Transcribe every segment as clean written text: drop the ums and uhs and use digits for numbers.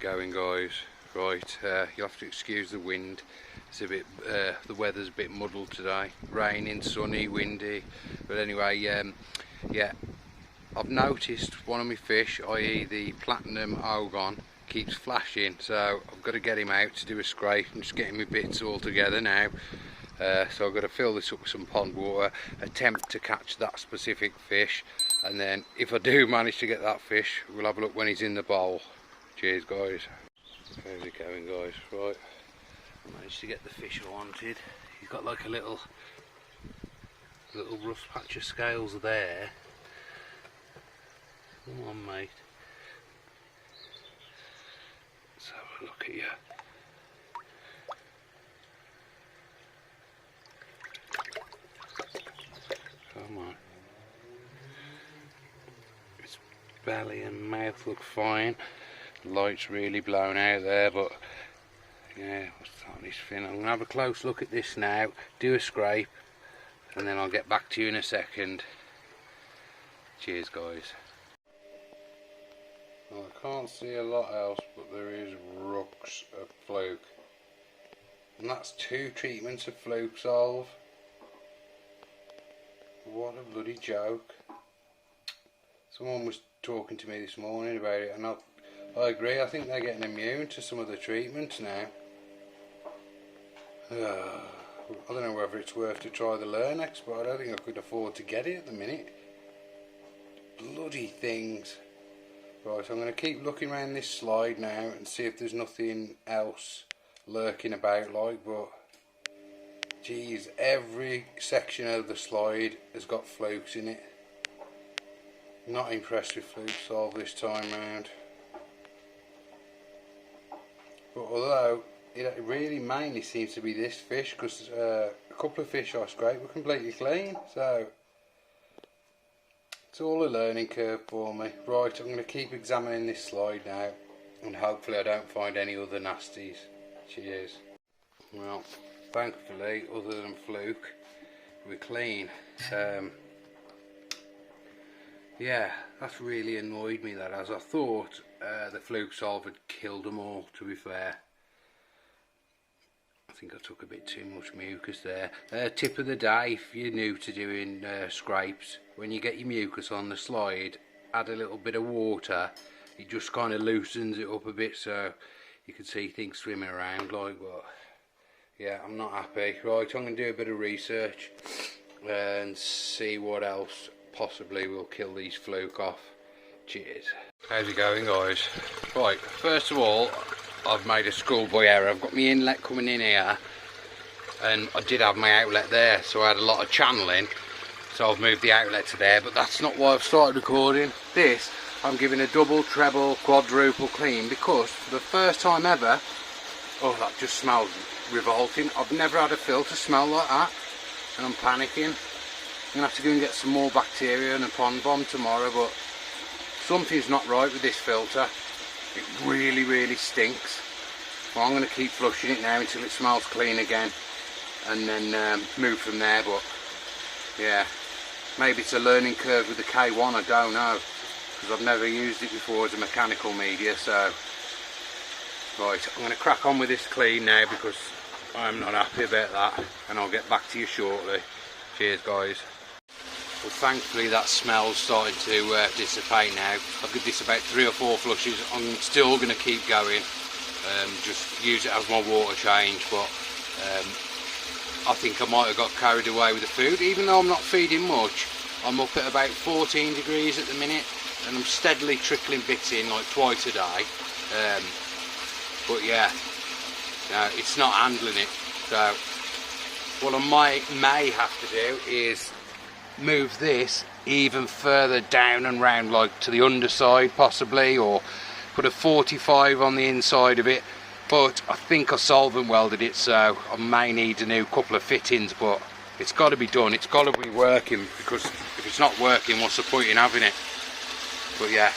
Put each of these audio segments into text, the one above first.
it going, guys? Right, you'll have to excuse the wind. It's a bit, the weather's a bit muddled today. Raining, sunny, windy. But anyway, yeah, I've noticed one of my fish, i.e. the platinum Algae, keeps flashing. So I've got to get him out to do a scrape. I'm just getting my bits all together now. So I've got to fill this up with some pond water, attempt to catch that specific fish, and then if I do manage to get that fish, we'll have a look when he's in the bowl. Cheers, guys. How's it going, guys? Right, I managed to get the fish I wanted. He's got like a little rough patch of scales there. Come on, mate. Let's have a look at you. Come on. Its belly and mouth look fine. The light's really blown out there, but yeah, what's that on his fin? I'm going to have a close look at this now, do a scrape, and then I'll get back to you in a second. Cheers, guys. Well, I can't see a lot else, but there is rooks of fluke. And that's 2 treatments of fluke solve. What a bloody joke. Someone was talking to me this morning about it, and I agree. I think they're getting immune to some of the treatments now. I don't know whether it's worth to try the Lernex, but I don't think I could afford to get it at the minute. Bloody things. Right, I'm going to keep looking around this slide now and see if there's nothing else lurking about, like, but geez, every section of the slide has got flukes in it. Not impressed with fluke solve this time round. But although it really mainly seems to be this fish, because a couple of fish I scraped were completely clean, so it's all a learning curve for me. Right, I'm going to keep examining this slide now, and hopefully I don't find any other nasties. Cheers. Well, thankfully, other than fluke, we're clean. Yeah, that's really annoyed me, that, as I thought the fluke solve had killed them all, to be fair. I think I took a bit too much mucus there. Tip of the day, if you're new to doing scrapes, when you get your mucus on the slide, add a little bit of water. It just kind of loosens it up a bit so you can see things swimming around, like, but yeah, I'm not happy. Right, I'm going to do a bit of research and see what else possibly will kill these fluke off. Cheers. How's it going, guys? Right, first of all, I've made a schoolboy error. I've got my inlet coming in here, and I did have my outlet there, so I had a lot of channeling, so I've moved the outlet to there, but that's not why I've started recording. This, I'm giving a double, treble, quadruple clean, because for the first time ever, oh, that just smells revolting. I've never had a filter smell like that, and I'm panicking. I'm going to have to go and get some more bacteria and a pond bomb tomorrow, but something's not right with this filter. It really, really stinks. Well, I'm going to keep flushing it now until it smells clean again, and then move from there. But yeah, maybe it's a learning curve with the K1, I don't know, because I've never used it before as a mechanical media. So right, I'm going to crack on with this clean now, because I'm not happy about that, and I'll get back to you shortly. Cheers, guys. Well, thankfully that smell's starting to dissipate now. I've given this about 3 or 4 flushes. I'm still going to keep going, just use it as my water change, but I think I might have got carried away with the food. Even though I'm not feeding much, I'm up at about 14 degrees at the minute, and I'm steadily trickling bits in, like twice a day. But yeah, no, it's not handling it. So what I may have to do is move this even further down and round, like to the underside possibly, or put a 45 on the inside of it, but I think I solvent welded it, so I may need a new couple of fittings, but it's got to be done. It's got to be working, because if it's not working, what's the point in having it? But yeah,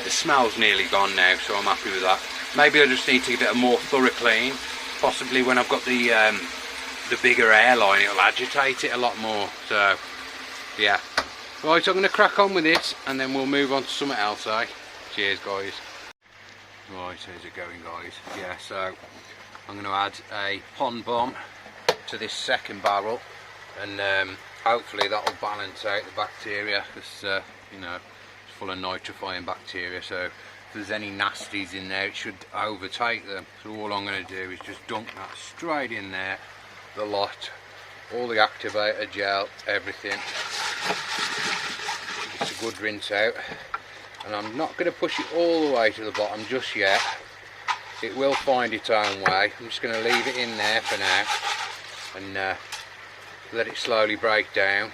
the smell's nearly gone now, so I'm happy with that. Maybe I just need to give it a more thorough clean. Possibly when I've got the bigger airline, it'll agitate it a lot more. So yeah, right, I'm going to crack on with this, and then we'll move on to something else, eh? Cheers, guys. Right, how's it going, guys? Yeah, so I'm going to add a pond bomb to this second barrel, and hopefully that'll balance out the bacteria, because you know, it's full of nitrifying bacteria, so if there's any nasties in there it should overtake them. So all I'm going to do is just dunk that straight in there, the lot, all the activator gel, everything. It's a good rinse out, and I'm not going to push it all the way to the bottom just yet. It will find its own way. I'm just going to leave it in there for now and let it slowly break down.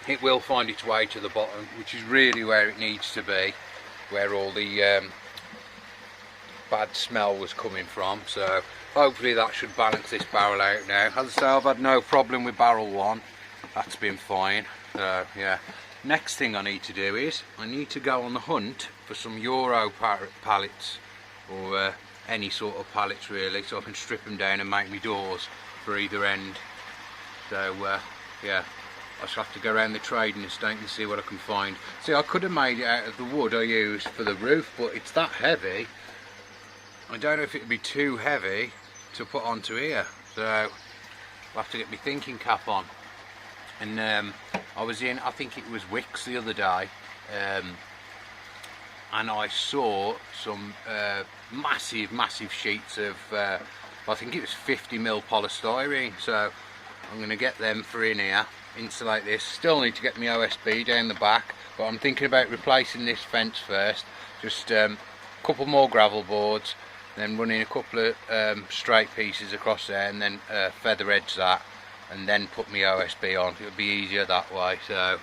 It will find its way to the bottom, which is really where it needs to be, where all the bad smell was coming from. So hopefully that should balance this barrel out now. As I say, I've had no problem with barrel 1, that's been fine. So yeah, next thing I need to do is I need to go on the hunt for some Euro pallets, or any sort of pallets really, so I can strip them down and make me doors for either end. So yeah, I just have to go around the trading estate and see what I can find. See, I could have made it out of the wood I used for the roof, but it's that heavy. I don't know if it would be too heavy to put onto here, so I'll have to get my thinking cap on. And I was in, I think it was Wicks the other day, and I saw some massive sheets of I think it was 50mm polystyrene, so I'm going to get them for in here, insulate this. Still need to get my OSB down the back, but I'm thinking about replacing this fence first. Just a couple more gravel boards, then running a couple of straight pieces across there, and then feather edge that, and then put my OSB on. It'll be easier that way. So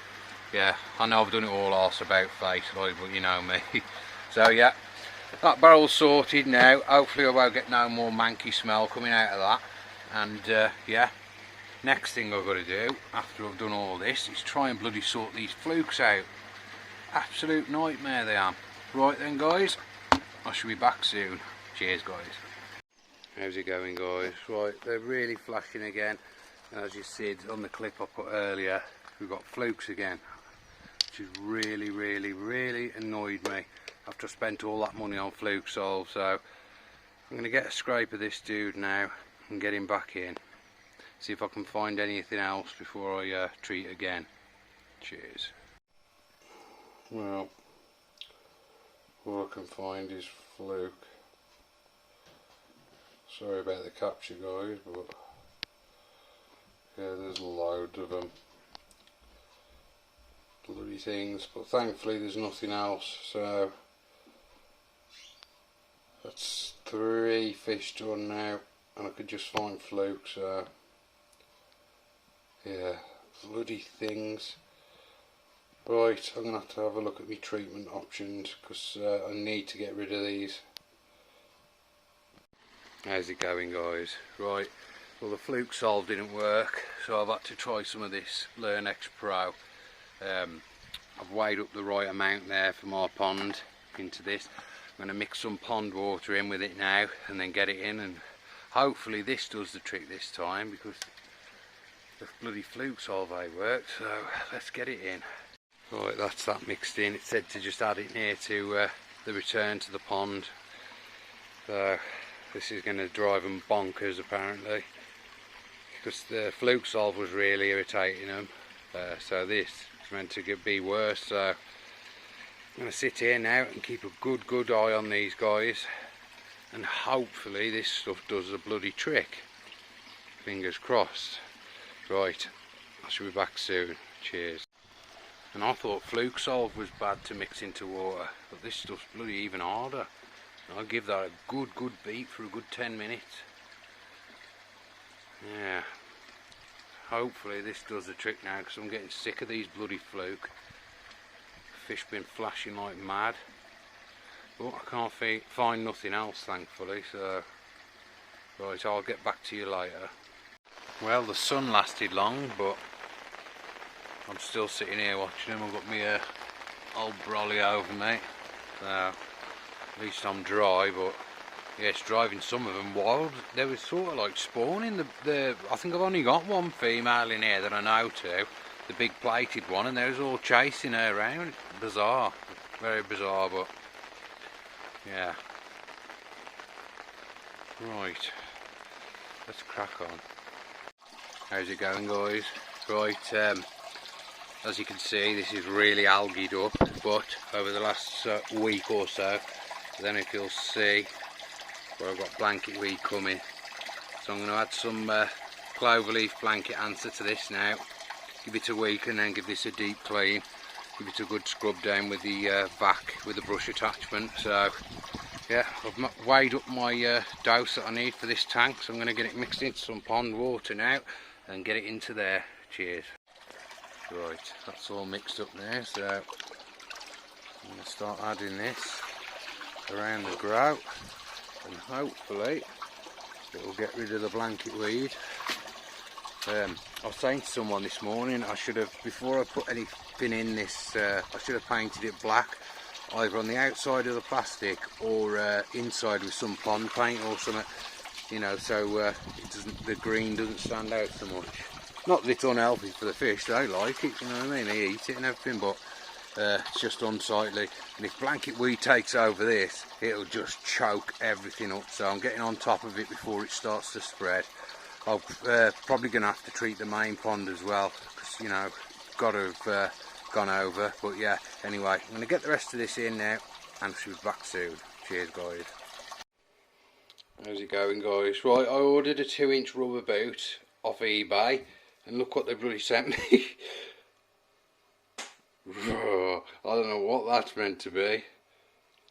yeah, I know I've done it all arse about face, like, but you know me. So yeah, that barrel's sorted now. Hopefully I won't get no more manky smell coming out of that. And yeah, next thing I've got to do after I've done all this is try and bloody sort these flukes out. Absolute nightmare they are. Right then, guys, I shall be back soon. Cheers, guys. How's it going, guys? Right, they're really flashing again. And as you said on the clip I put earlier, we've got flukes again, which has really annoyed me after I spent all that money on fluke solve. So I'm going to get a scrape of this dude now and get him back in, see if I can find anything else before I treat again. Cheers. Well, all I can find is fluke. Sorry about the capture, guys, but yeah, there's loads of them, bloody things, but thankfully there's nothing else. So that's 3 fish done now, and I could just find fluke. So yeah, bloody things. Right, I'm going to have a look at my treatment options, because I need to get rid of these. How's it going, guys? Right, well, the fluke solve didn't work, so I've had to try some of this LERNEX PRO. I've weighed up the right amount there for my pond into this. I'm going to mix some pond water in with it now and then get it in, and hopefully this does the trick this time, because the bloody fluke solve worked. So let's get it in. Right, that's that mixed in. It said to just add it near to the return to the pond. So this is going to drive them bonkers apparently, because the fluke solve was really irritating them. So this is meant to be worse. So I'm going to sit here now and keep a good eye on these guys, and hopefully this stuff does the bloody trick. Fingers crossed. Right, I shall be back soon. Cheers. And I thought fluke solve was bad to mix into water, but this stuff's bloody even harder. I'll give that a good beat for a good 10 minutes. Yeah, hopefully this does the trick now, because I'm getting sick of these bloody fluke. Fish been flashing like mad, but I can't find nothing else, thankfully. So right, I'll get back to you later. Well, the sun lasted long, but I'm still sitting here watching them. I've got my old brolly over me, so at least I'm dry. But yeah, it's driving some of them wild. They were sort of like spawning. I think I've only got one female in here that I know to, the big plated one, and they was all chasing her around. Bizarre, very bizarre. But yeah, Right, let's crack on. How's it going, guys? Right, as you can see, this is really algaed up, but over the last week or so, I don't know if you'll see, where I've got blanket weed coming. So I'm going to add some cloverleaf blanket answer to this now. Give it a week and then give this a deep clean. Give it a good scrub down with the vac with the brush attachment. So yeah, I've weighed up my dose that I need for this tank, so I'm going to get it mixed into some pond water now and get it into there. Cheers. Right, that's all mixed up now, so I'm going to start adding this around the grout, and hopefully it will get rid of the blanket weed. I was saying to someone this morning, I should have, before I put anything in this, I should have painted it black, either on the outside of the plastic or inside with some pond paint or something, you know, so it doesn't, the green doesn't stand out so much. Not that it's unhealthy for the fish, they like it, you know what I mean, they eat it and everything, but it's just unsightly. And if blanket weed takes over this, it'll just choke everything up, so I'm getting on top of it before it starts to spread. I'm probably going to have to treat the main pond as well, because, you know, got to have gone over. But yeah, anyway, I'm going to get the rest of this in now, and she'll be back soon. Cheers, guys. How's it going, guys? Right, I ordered a 2-inch rubber boot off eBay, and look what they bloody sent me. I don't know what that's meant to be.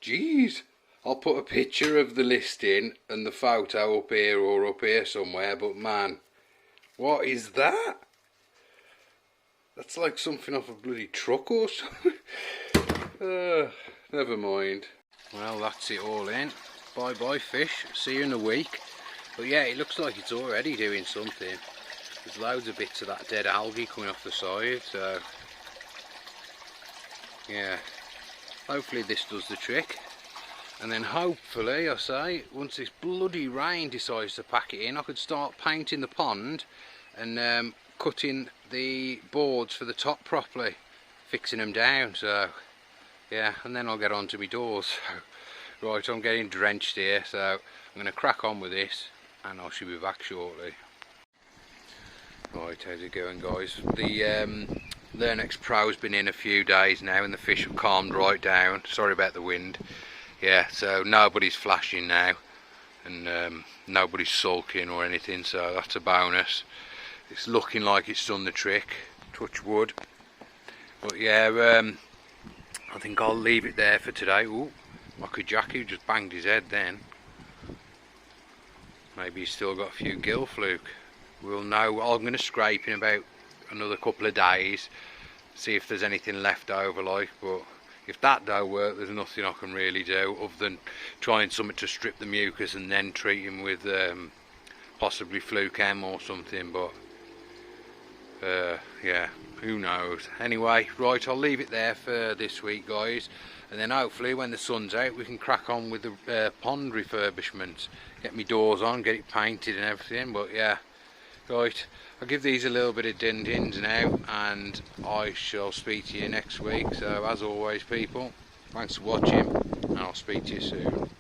Jeez. I'll put a picture of the listing and the photo up here or up here somewhere, but man, what is that? That's like something off a bloody truck or something. Never mind. Well, that's it all in. Bye bye fish, see you in a week. But yeah, it looks like it's already doing something. There's loads of bits of that dead algae coming off the side, so yeah, hopefully this does the trick. And then hopefully, I say, once this bloody rain decides to pack it in, I could start painting the pond and cutting the boards for the top properly, fixing them down. So yeah, and then I'll get on to my doors. Right, I'm getting drenched here, so I'm going to crack on with this and I should be back shortly. Right, how's it going, guys? The LERNEX Pro's been in a few days now and the fish have calmed right down. Sorry about the wind. Yeah, so nobody's flashing now, and nobody's sulking or anything, so that's a bonus. It's looking like it's done the trick, touch wood. But yeah, I think I'll leave it there for today. Ooh, Lucky Jackie just banged his head then. Maybe he's still got a few gill, Fluke. We'll know. I'm going to scrape in about another couple of days, see if there's anything left over, like, but if that don't work, there's nothing I can really do other than trying something to strip the mucus and then treat him with possibly Fluke M or something, but yeah, who knows. Anyway, right, I'll leave it there for this week, guys, and then hopefully when the sun's out we can crack on with the pond refurbishment, get me doors on, get it painted and everything. But yeah, right, I'll give these a little bit of din-dins now, and I shall speak to you next week. So as always, people, thanks for watching, and I'll speak to you soon.